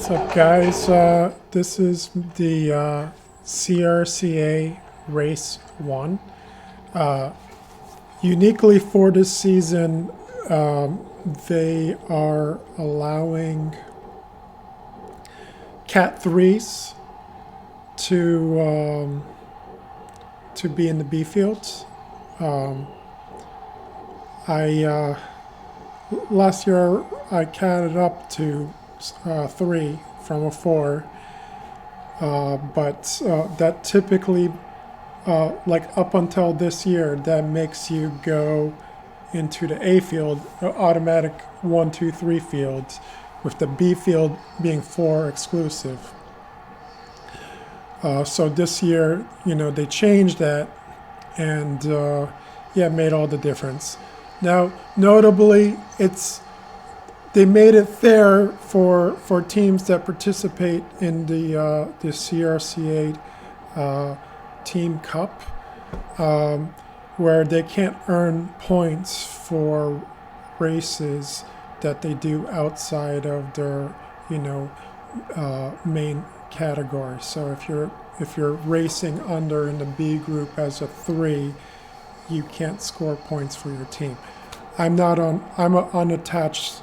What's up, guys? This is the CRCA Race 1. Uniquely for this season, they are allowing Cat 3s to be in the B fields. Last year I catted up to 3 from a 4, but that typically, like up until this year, that makes you go into the A field, automatic 1, 2, 3 fields, with the B field being 4 exclusive. So this year, they changed that, and yeah, it made all the difference. Now, notably, they made it fair for teams that participate in the CRCA Team Cup, where they can't earn points for races that they do outside of their main category. So if you're racing under in the B group as a 3, you can't score points for your team. I'm an unattached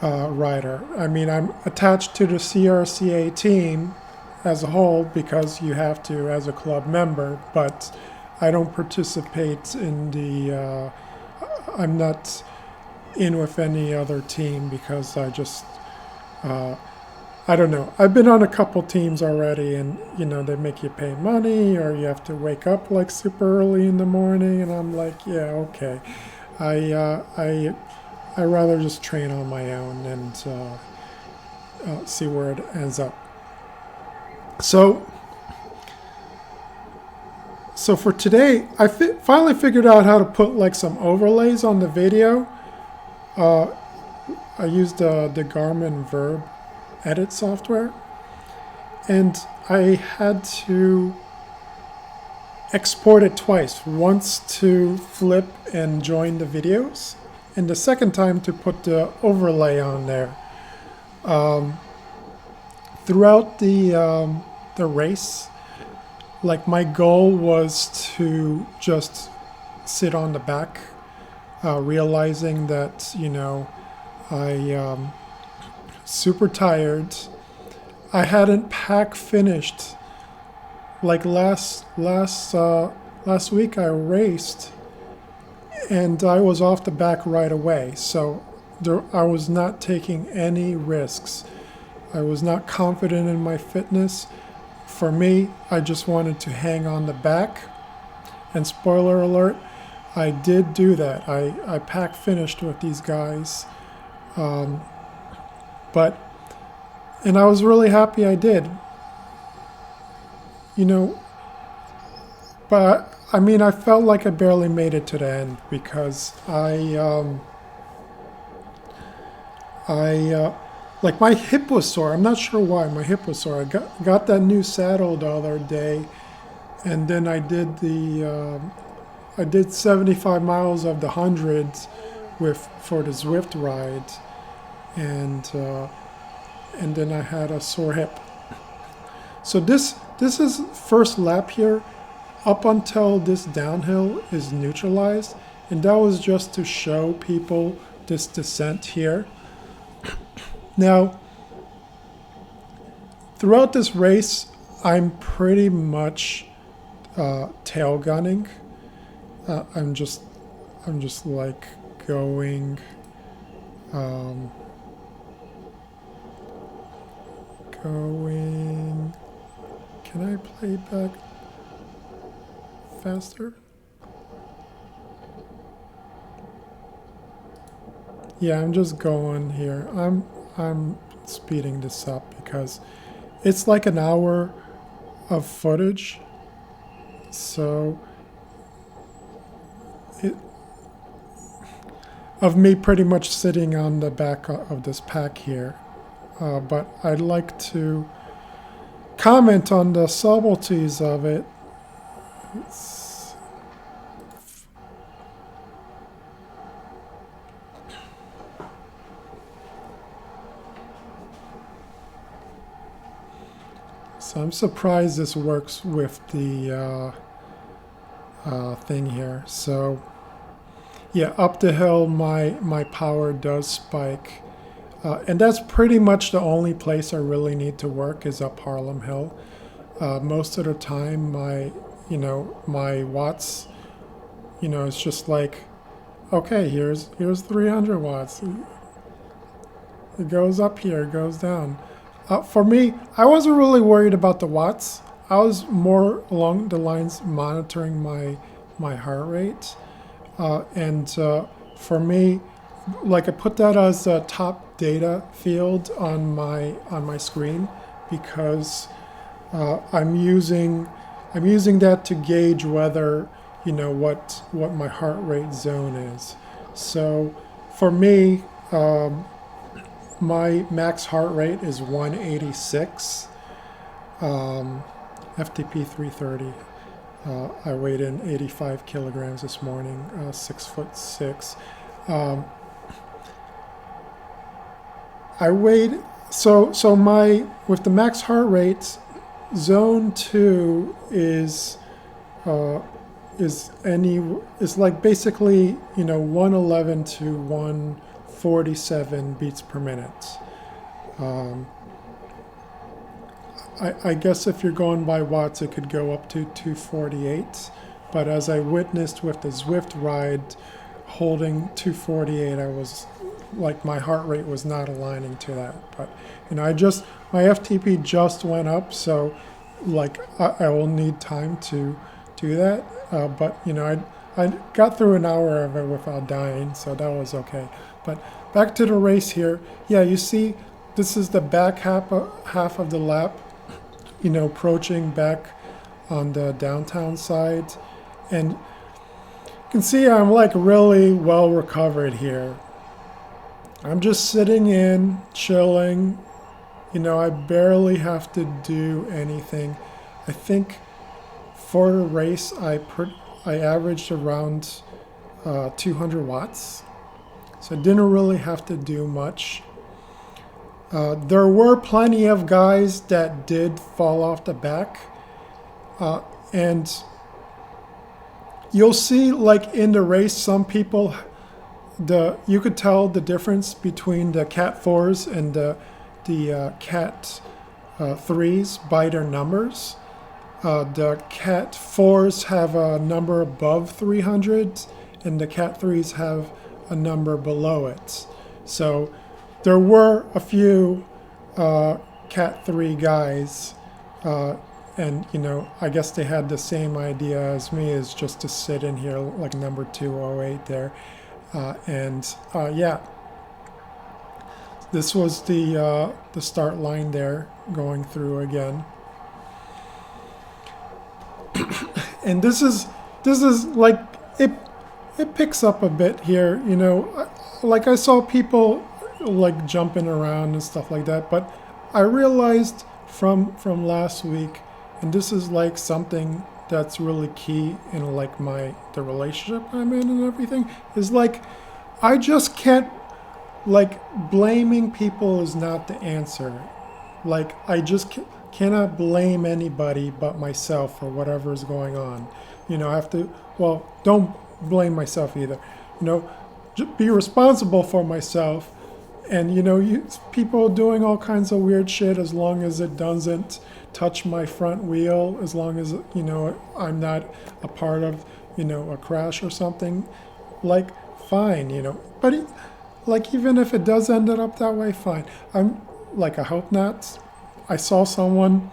rider. I mean, I'm attached to the CRCA team as a whole because you have to as a club member, but I don't participate in the, I'm not in with any other team because I just, I don't know. I've been on a couple teams already, and they make you pay money, or you have to wake up like super early in the morning, and I'm like, yeah, okay. I rather just train on my own and see where it ends up. So for today, I finally figured out how to put like some overlays on the video. I used the Garmin Verb edit software, and I had to export it twice, once to flip and join the videos, and the second time to put the overlay on there. Throughout the race, like, my goal was to just sit on the back, realizing that I super tired. I hadn't pack finished. Like last week I raced and I was off the back right away. So I was not taking any risks. I was not confident in my fitness. For me, I just wanted to hang on the back. And spoiler alert, I did do that. I pack finished with these guys. And I was really happy I did. But I mean, I felt like I barely made it to the end because like, my hip was sore. I'm not sure why my hip was sore. I got that new saddle the other day, and then I did 75 miles of the hundreds for the Zwift ride, and then I had a sore hip. So this is first lap here. Up until this downhill is neutralized, and that was just to show people this descent here. Now, throughout this race, I'm pretty much tail gunning. I'm just like going. Can I play back faster? Yeah, I'm just going here. I'm speeding this up because it's like an hour of footage. So of me pretty much sitting on the back of this pack here. But I'd like to comment on the subtleties of it. So I'm surprised this works with the thing here. So yeah, up the hill, my power does spike. And that's pretty much the only place I really need to work is up Harlem Hill. Most of the time, my watts, it's just like, okay, here's 300 watts. It goes up here, it goes down. For me, I wasn't really worried about the watts. I was more along the lines monitoring my heart rate. And for me, like I put that as a top data field on my screen because I'm using that to gauge whether what my heart rate zone is. So for me, my max heart rate is 186, FTP 330. I weighed in 85 kilograms this morning, 6'6". I weighed so my with the max heart rate, zone 2 is like basically 111 to 147 beats per minute. I guess if you're going by watts, it could go up to 248. But as I witnessed with the Zwift ride, holding 248, I was like my heart rate was not aligning to that. But my FTP just went up, so like I will need time to do that. But I got through an hour of it without dying, so that was okay. But back to the race here. Yeah, you see, this is the back half of the lap. Approaching back on the downtown side. And you can see I'm like really well recovered here. I'm just sitting in, chilling. I barely have to do anything. I think for the race, I averaged around 200 watts. So I didn't really have to do much. There were plenty of guys that did fall off the back. And you'll see, like in the race, some people, you could tell the difference between the Cat 4s and the Cat 3s by their numbers. The Cat 4s have a number above 300, and the Cat 3s have a number below it. So there were a few Cat 3 guys, and I guess they had the same idea as me, is just to sit in here like number 208 there, yeah, this was the start line there going through again, and this is like it picks up a bit here, like I saw people like jumping around and stuff like that, but I realized from last week, and this is like something that's really key in like the relationship I'm in and everything, is like I just can't, like blaming people is not the answer. Like I just cannot blame anybody but myself for whatever is going on. I have to, well, don't blame myself either. Just be responsible for myself. And people doing all kinds of weird shit, as long as it doesn't touch my front wheel, as long as I'm not a part of a crash or something, like fine, but like even if it does end up that way, fine. I hope not. I saw someone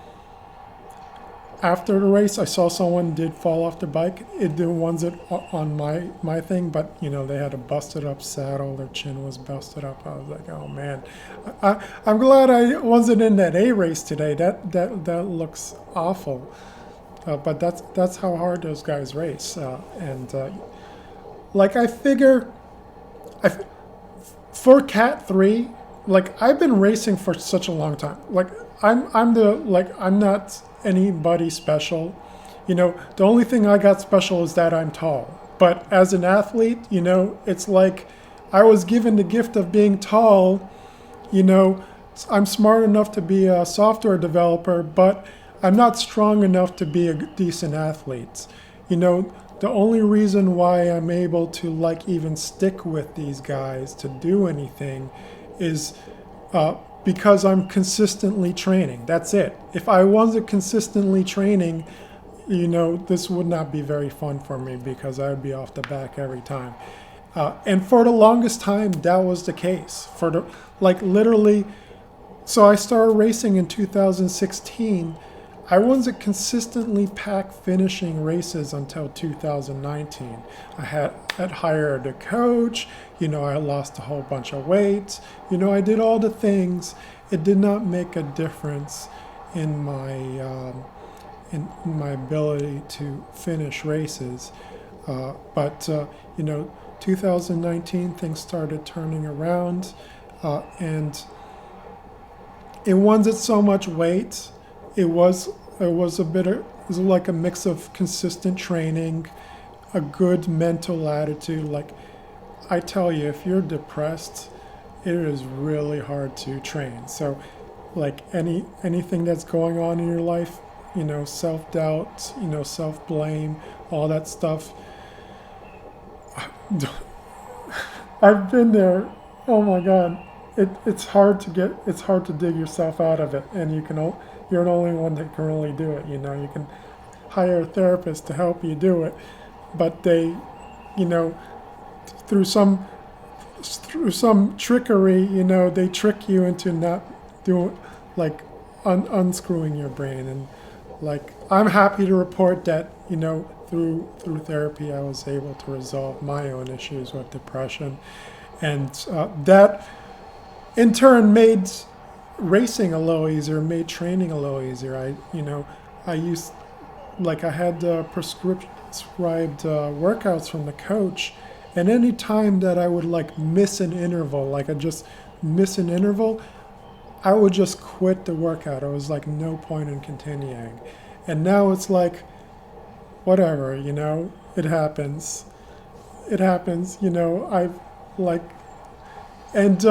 after the race. I saw someone did fall off the bike. The ones that on my thing, but they had a busted up saddle. Their chin was busted up. I was like, oh man, I'm glad I wasn't in that A race today. That looks awful. But that's how hard those guys race. Like I figure, for Cat 3, like I've been racing for such a long time. Like I'm not anybody special. The only thing I got special is that I'm tall. But as an athlete, it's like I was given the gift of being tall. I'm smart enough to be a software developer, but I'm not strong enough to be a decent athlete. You know, the only reason why I'm able to like even stick with these guys to do anything is because I'm consistently training. That's it. If I wasn't consistently training, you know, this would not be very fun for me because I would be off the back every time. And for the longest time, that was the case. For the like literally, so I started racing in 2016. I wasn't consistently pack finishing races until 2019. I had hired a coach. You know, I lost a whole bunch of weight. You know, I did all the things. It did not make a difference in my ability to finish races. But you know, 2019 things started turning around, and it wasn't so much weight. It was like a mix of consistent training, a good mental attitude. Like I tell you, if you're depressed, it is really hard to train. So like anything that's going on in your life, you know, self-doubt, you know, self-blame, all that stuff. I've been there. Oh my God. It's hard to dig yourself out of it, and you're the only one that can really do it. You know, you can hire a therapist to help you do it, but they, you know, through some trickery, you know, they trick you into not doing, like, unscrewing your brain. And like, I'm happy to report that, you know, through therapy, I was able to resolve my own issues with depression, and that in turn made racing a little easier, made training a little easier. I had prescribed workouts from the coach, and any time that I would like miss an interval, like I just miss an interval, I would just quit the workout. I was like, no point in continuing. And now it's like, whatever, you know, it happens. It happens, you know, I've like, and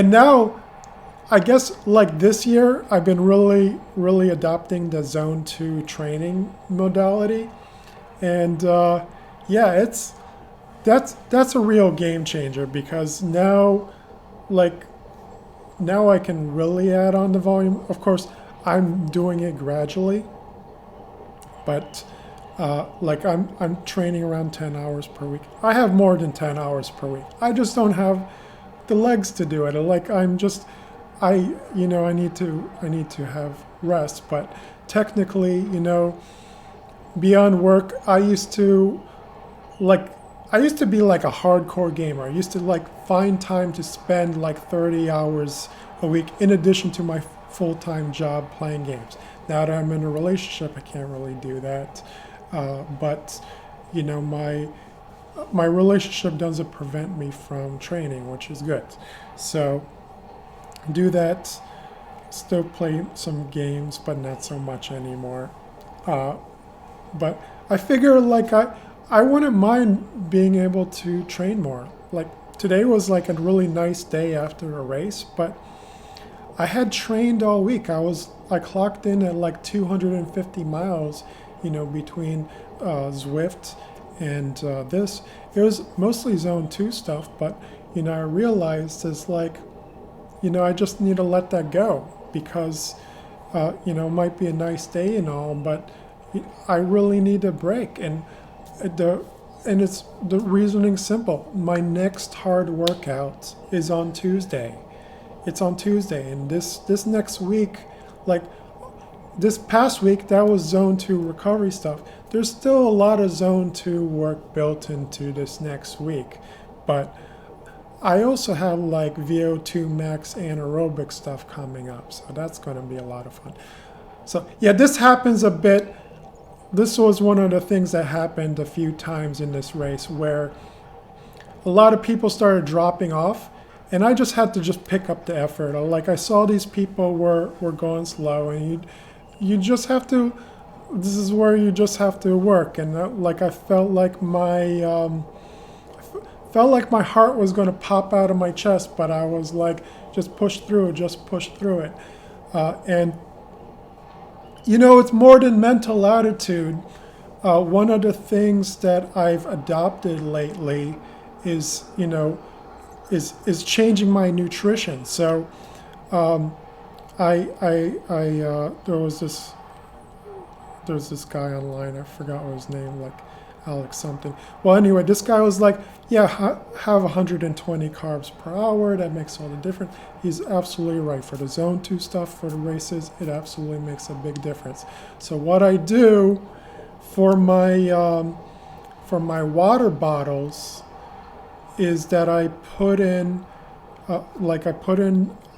now, I guess like this year, I've been really, really adopting the Zone 2 training modality. And yeah, that's a real game changer, because now I can really add on the volume. Of course, I'm doing it gradually, but like I'm training around 10 hours per week. I have more than 10 hours per week. I just don't have the legs to do it. Like I need to have rest. But technically, you know, beyond work, I used to be like a hardcore gamer. I used to like find time to spend like 30 hours a week in addition to my full-time job playing games. Now that I'm in a relationship, I can't really do that. But you know, my relationship doesn't prevent me from training, which is good. So do that. Still play some games, but not so much anymore. But I figure like I wouldn't mind being able to train more. Like today was like a really nice day after a race, but I had trained all week. I clocked in at like 250 miles, you know, between Zwift and this. It was mostly Zone 2 stuff, but you know, I realized it's like, you know, I just need to let that go, because you know, it might be a nice day and all, but I really need a break. And it's the reasoning simple. My next hard workout is on Tuesday. It's on Tuesday, and this next week, like this past week, that was Zone 2 recovery stuff. There's still a lot of Zone 2 work built into this next week, but I also have like VO2 max anaerobic stuff coming up, so that's going to be a lot of fun. So yeah, this happens a bit. This was one of the things that happened a few times in this race, where a lot of people started dropping off, and I just had to just pick up the effort. Like I saw these people were going slow, and you just have to. This is where you just have to work. And like I felt like my heart was going to pop out of my chest, but I was like, just push through it. And It's more than mental attitude. One of the things that I've adopted lately is, is changing my nutrition. So there's this guy online. I forgot what his name, like Alex something. Well, anyway, this guy was like, yeah, have 120 carbs per hour. That makes all the difference. He's absolutely right. For the zone 2 stuff, for the races, it absolutely makes a big difference. So what I do for my water bottles is that I put in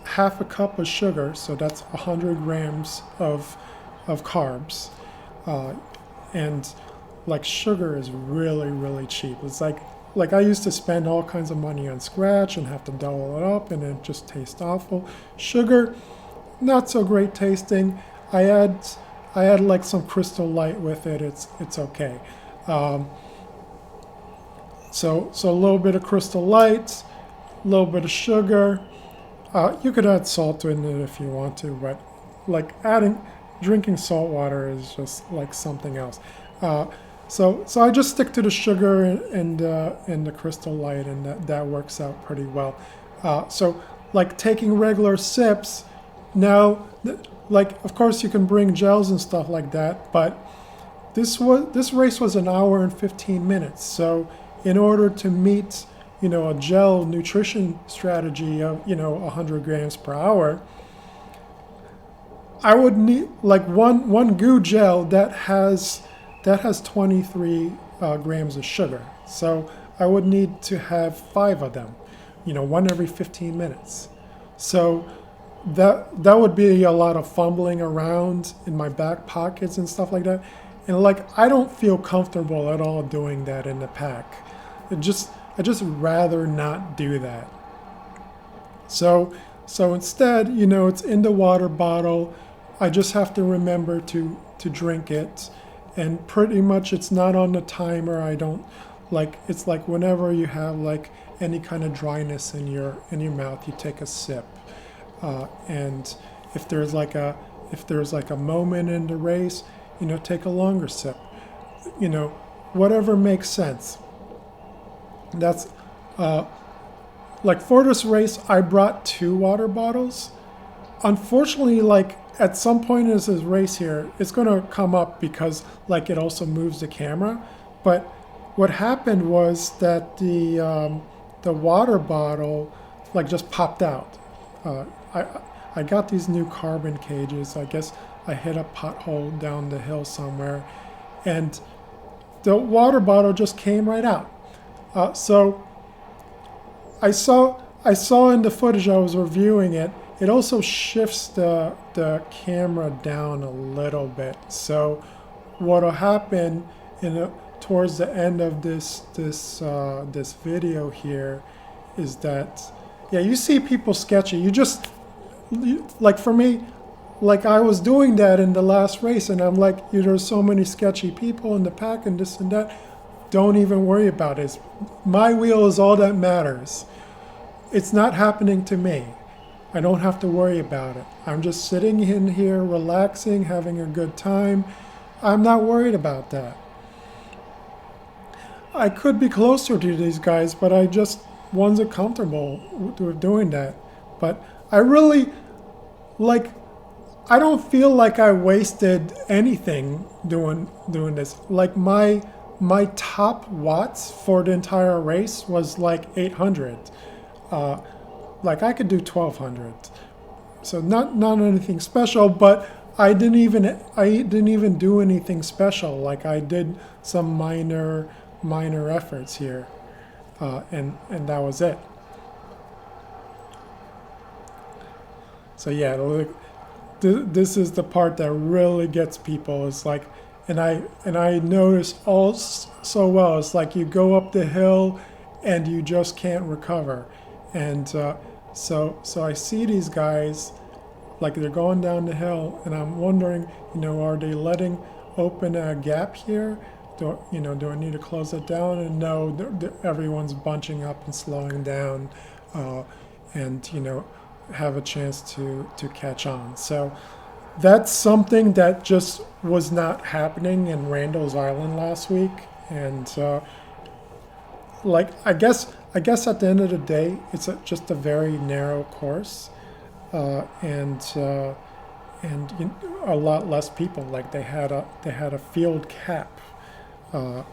half a cup of sugar, so that's 100 grams of carbs, and like sugar is really, really cheap. It's like I used to spend all kinds of money on scratch and have to double it up, and it just tastes awful. Sugar, not so great tasting. I add like some Crystal Light with it. It's okay. So a little bit of Crystal Light, a little bit of sugar. You could add salt in it if you want to, but like drinking salt water is just like something else. So I just stick to the sugar and the Crystal Light, and that works out pretty well. So like taking regular sips. Now, like of course you can bring gels and stuff like that, but this race was an hour and 15 minutes. So in order to meet a gel nutrition strategy of 100 grams per hour, I would need like one goo gel that has 23 grams of sugar. So I would need to have 5 of them, one every 15 minutes. So that would be a lot of fumbling around in my back pockets and stuff like that. And like I don't feel comfortable at all doing that in the pack. I just rather not do that. So instead, it's in the water bottle. I just have to remember to drink it, and pretty much it's not on the timer. I don't it's like whenever you have like any kind of dryness in your mouth, you take a sip, and if there's like a moment in the race, take a longer sip. Whatever makes sense. That's like for this race, I brought 2 water bottles. Unfortunately, like at some point in this race here, it's going to come up because like it also moves the camera. But what happened was that the water bottle like just popped out. I got these new carbon cages. I guess I hit a pothole down the hill somewhere, and the water bottle just came right out. So I saw in the footage I was reviewing it. It also shifts the camera down a little bit. So what'll happen towards the end of this video here is that you see people sketchy. Like for me, like I was doing that in the last race, and I'm like, there's so many sketchy people in the pack and this and that. Don't even worry about it. My wheel is all that matters. It's not happening to me. I don't have to worry about it. I'm just sitting in here, relaxing, having a good time. I'm not worried about that. I could be closer to these guys, but I just wasn't comfortable with doing that. But I really, I don't feel like I wasted anything doing this. Like my top watts for the entire race was like 800. Like I could do 1200. So not anything special, but I didn't even do anything special. Like I did some minor efforts here, and that was it. So yeah, look, this is the part that really gets people. It's like, and I notice all so well. It's like you go up the hill, and you just can't recover. And so I see these guys, like they're going down the hill, and I'm wondering, are they letting open a gap here? Do I need to close it down? And no, everyone's bunching up and slowing down, and have a chance to catch on. So that's something that just was not happening in Randall's Island last week, and like I guess at the end of the day, it's just a very narrow course, and a lot less people. Like they had a field cap, uh,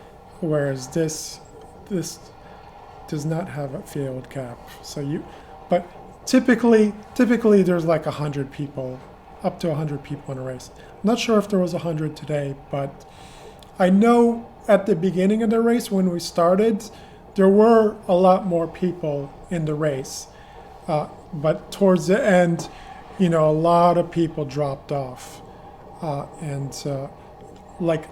whereas this does not have a field cap. So but typically there's like 100 people, up to 100 people in a race. I'm not sure if there was 100 today, but I know at the beginning of the race when we started, there were a lot more people in the race. But towards the end, a lot of people dropped off. And like,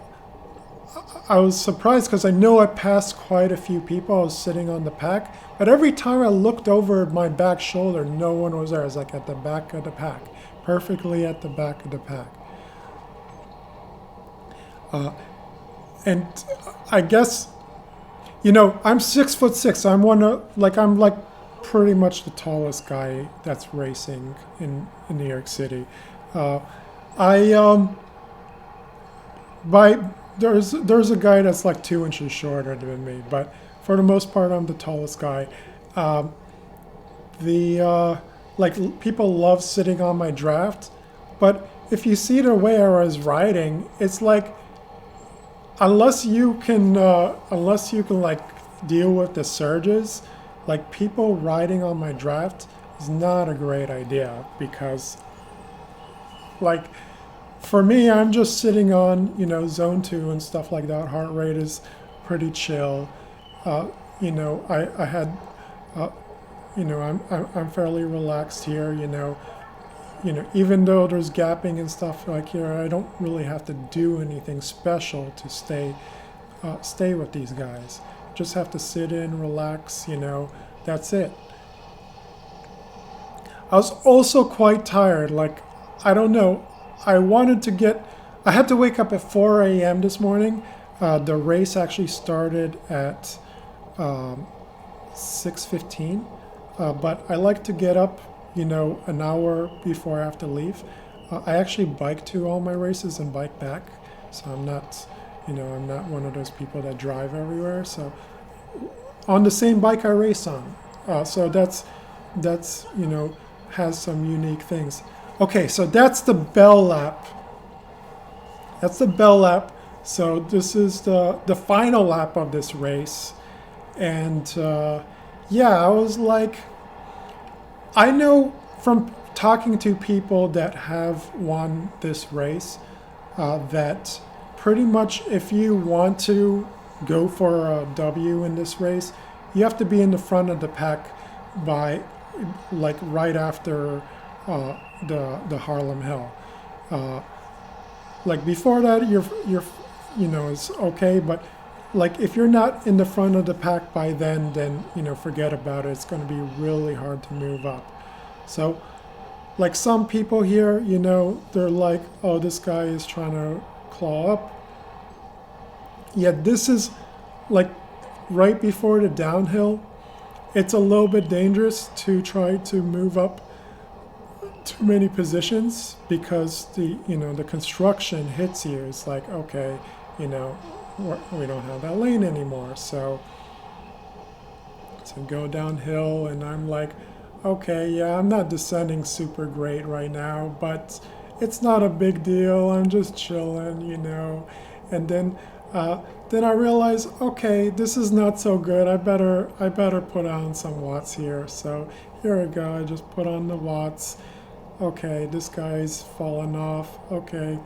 I was surprised because I know I passed quite a few people. I was sitting on the pack, but every time I looked over my back shoulder, no one was there. I was like at the back of the pack, perfectly at the back of the pack. And I guess, I'm 6'6". I'm like pretty much the tallest guy that's racing in New York City. I by there's a guy that's like 2 inches shorter than me, but for the most part, I'm the tallest guy. People love sitting on my draft, but if you see the way I was riding, it's like unless you can like deal with the surges, like people riding on my draft is not a great idea because like for me, I'm just sitting on, zone 2 and stuff like that. Heart rate is pretty chill. I had, I'm fairly relaxed here. Even though there's gapping and stuff like here, I don't really have to do anything special to stay with these guys. Just have to sit in, relax. That's it. I was also quite tired. Like, I don't know. I had to wake up at 4 a.m. this morning. The race actually started at 6:15, but I like to get up, an hour before I have to leave. I actually bike to all my races and bike back, so I'm not one of those people that drive everywhere. So on the same bike I race on, so that's has some unique things. Okay, so that's the bell lap. So this is the final lap of this race. And I was like, I know from talking to people that have won this race that pretty much if you want to go for a W in this race, you have to be in the front of the pack by like right after the Harlem Hill. Like before that, you're it's okay, but like if you're not in the front of the pack by then forget about it. It's going to be really hard to move up. So like some people here, they're like, oh, this guy is trying to claw up. Yet this is like right before the downhill. It's a little bit dangerous to try to move up too many positions because the construction hits you. It's like, okay, we don't have that lane anymore. So go downhill, and I'm like, okay, yeah, I'm not descending super great right now, but it's not a big deal. I'm just chilling, And then I realize, okay, this is not so good. I better put on some watts here. So here we go. I just put on the watts. Okay, this guy's falling off. Okay,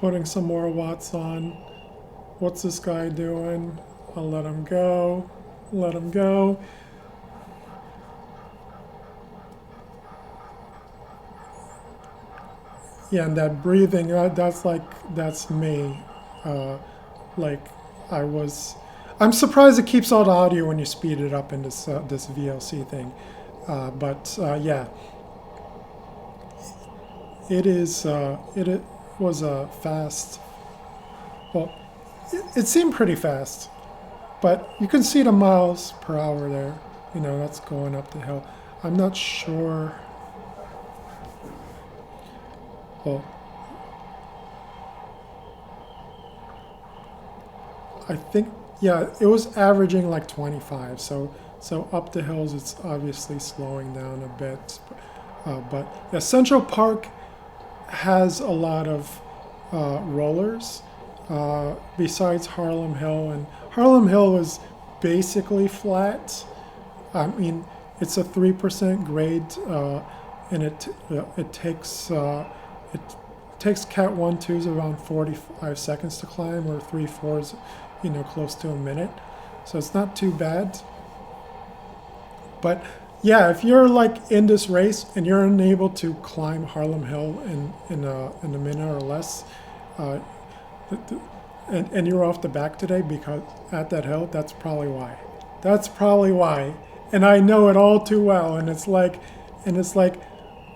putting some more watts on. What's this guy doing? I'll let him go. Let him go. Yeah, and that breathing, that's me. I'm surprised it keeps all the audio when you speed it up in this VLC thing. Yeah. It was a fast. Well, it seemed pretty fast, but you can see the miles per hour there. That's going up the hill. I'm not sure. well, I think, yeah, it was averaging like 25. So up the hills, it's obviously slowing down a bit. But yeah, Central Park has a lot of rollers besides Harlem Hill, and Harlem Hill is basically flat. I mean, it's a 3% grade, and it takes Cat 1 2s around 45 seconds to climb, or 3 4s, close to a minute. So it's not too bad. But yeah, if you're like in this race and you're unable to climb Harlem Hill in a minute or less, uh, and you're off the back today because at that hill, that's probably why. That's probably why. And I know it all too well. And it's like,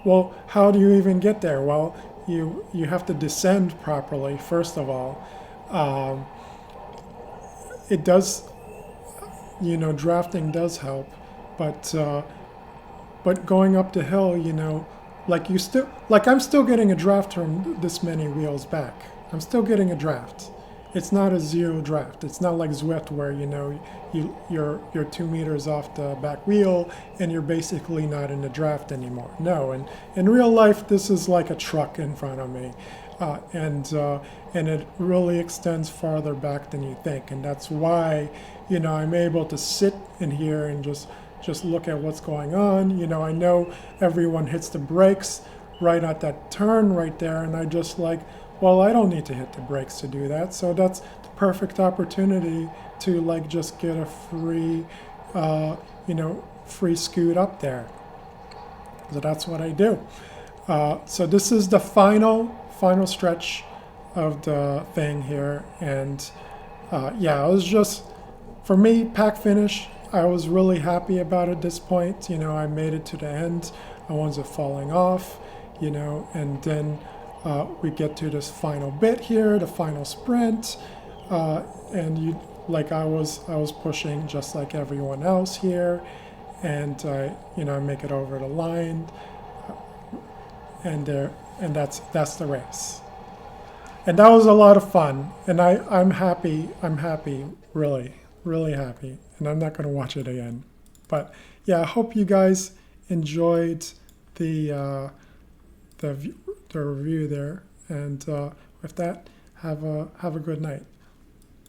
well, how do you even get there? Well, you have to descend properly first of all. Um, it does, drafting does help, but going up the hill, I'm still getting a draft from this many wheels back. I'm still getting a draft. It's not a zero draft. It's not like Zwift where you're 2 meters off the back wheel and you're basically not in the draft anymore. No, and in real life, this is like a truck in front of me, and it really extends farther back than you think, and that's why I'm able to sit in here and just look at what's going on. I know everyone hits the brakes right at that turn right there, and I just well, I don't need to hit the brakes to do that. So that's the perfect opportunity to just get a free, free scoot up there. So that's what I do. So this is the final stretch of the thing here, and yeah, it was just, for me, pack finish. I was really happy about it at this point. I made it to the end. I wasn't falling off, and then we get to this final bit here, the final sprint, and I was pushing just like everyone else here, and I make it over the line, and that's the race, and that was a lot of fun, and I'm happy, really, really happy, and I'm not going to watch it again, but yeah, I hope you guys enjoyed the review there, and with that, have a good night.